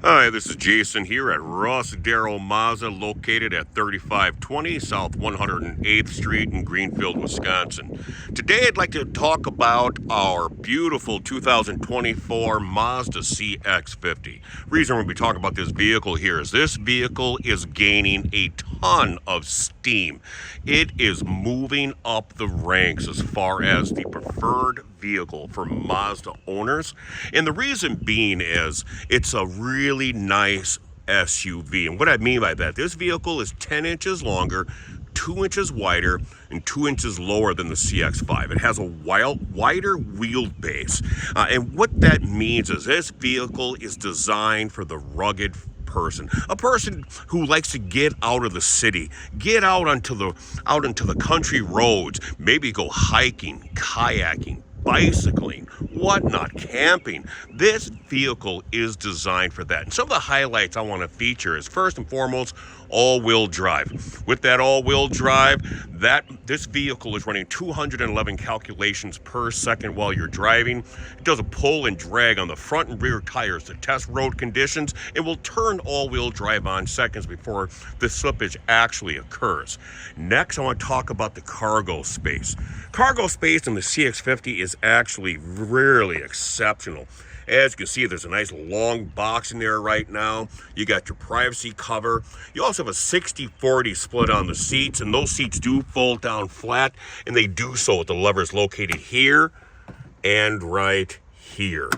Hi, this is Jason here at Russ Darrow Mazda, located at 3520 South 108th Street in Greenfield, Wisconsin. Today I'd like to talk about our beautiful 2024 Mazda CX-50. Reason we're going to be talking about this vehicle here is this vehicle is gaining a ton of steam. It is moving up the ranks as far as the preferred vehicle for Mazda owners, and the reason being is it's a really nice SUV. And what I mean by that, this vehicle is 10 inches longer, 2 inches wider, and 2 inches lower than the CX-5. It has a wider wheelbase, and what that means is this vehicle is designed for the rugged person, a person who likes to get out of the city, get out into the country roads, maybe go hiking, kayaking, bicycling, whatnot, camping. This vehicle is designed for that. And some of the highlights I want to feature is, first and foremost, all-wheel drive. With that all-wheel drive, this vehicle is running 211 calculations per second while you're driving. It does a pull and drag on the front and rear tires to test road conditions. It will turn all-wheel drive on seconds before the slippage actually occurs. Next, I want to talk about the cargo space. Cargo space in the CX-50 is actually really exceptional. As you can see, there's a nice long box in there right now. You got your privacy cover. You also have a 60-40 split on the seats, and those seats do fold down flat, and they do so with the levers located here and right here.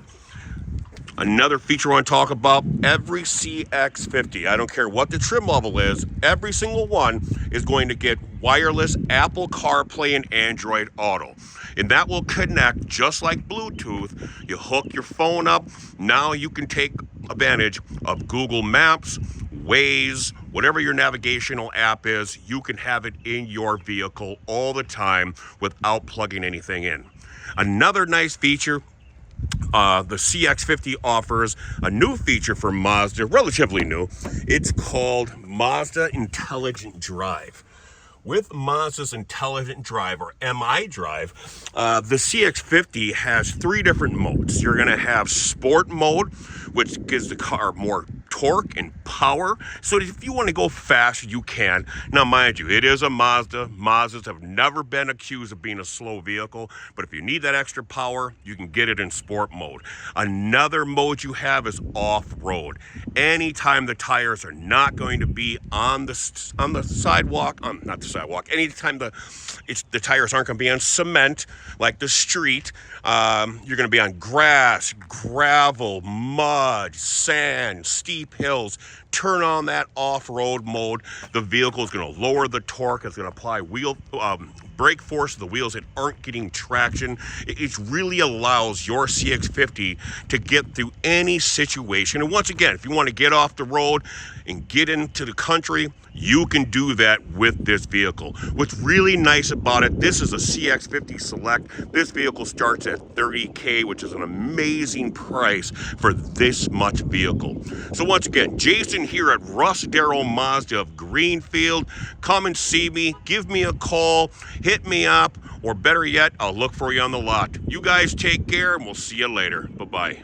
Another feature I want to talk about, every CX-50, I don't care what the trim level is, every single one is going to get wireless Apple CarPlay and Android Auto. And that will connect just like Bluetooth. You hook your phone up, now you can take advantage of Google Maps, Waze, whatever your navigational app is, you can have it in your vehicle all the time without plugging anything in. Another nice feature, the CX-50 offers a new feature for Mazda, relatively new. It's called Mazda Intelligent Drive. With Mazda's Intelligent Drive, or MI Drive, the CX-50 has 3 different modes. You're going to have Sport mode, which gives the car more torque and power. So if you want to go fast, you can. Now, mind you, it is a Mazda. Mazdas have never been accused of being a slow vehicle, but if you need that extra power, you can get it in Sport mode. Another mode you have is off-road. Anytime the tires are not going to be on the sidewalk, not the sidewalk, anytime the tires aren't going to be on cement, like the street, you're going to be on grass, gravel, mud, sand, steep hills. Turn on that off-road mode. The vehicle is going to lower the torque. It's going to apply brake force to the wheels that aren't getting traction. It really allows your CX-50 to get through any situation. And once again, if you want to get off the road and get into the country, you can do that with this vehicle. What's really nice about it, this is a CX-50 Select. This vehicle starts at $30K, which is an amazing price for this much vehicle. So once again, Jason here at Russ Darrow Mazda of Greenfield. Come and see me, give me a call, hit me up, or better yet, I'll look for you on the lot. You guys take care, and we'll see you later. Bye-bye.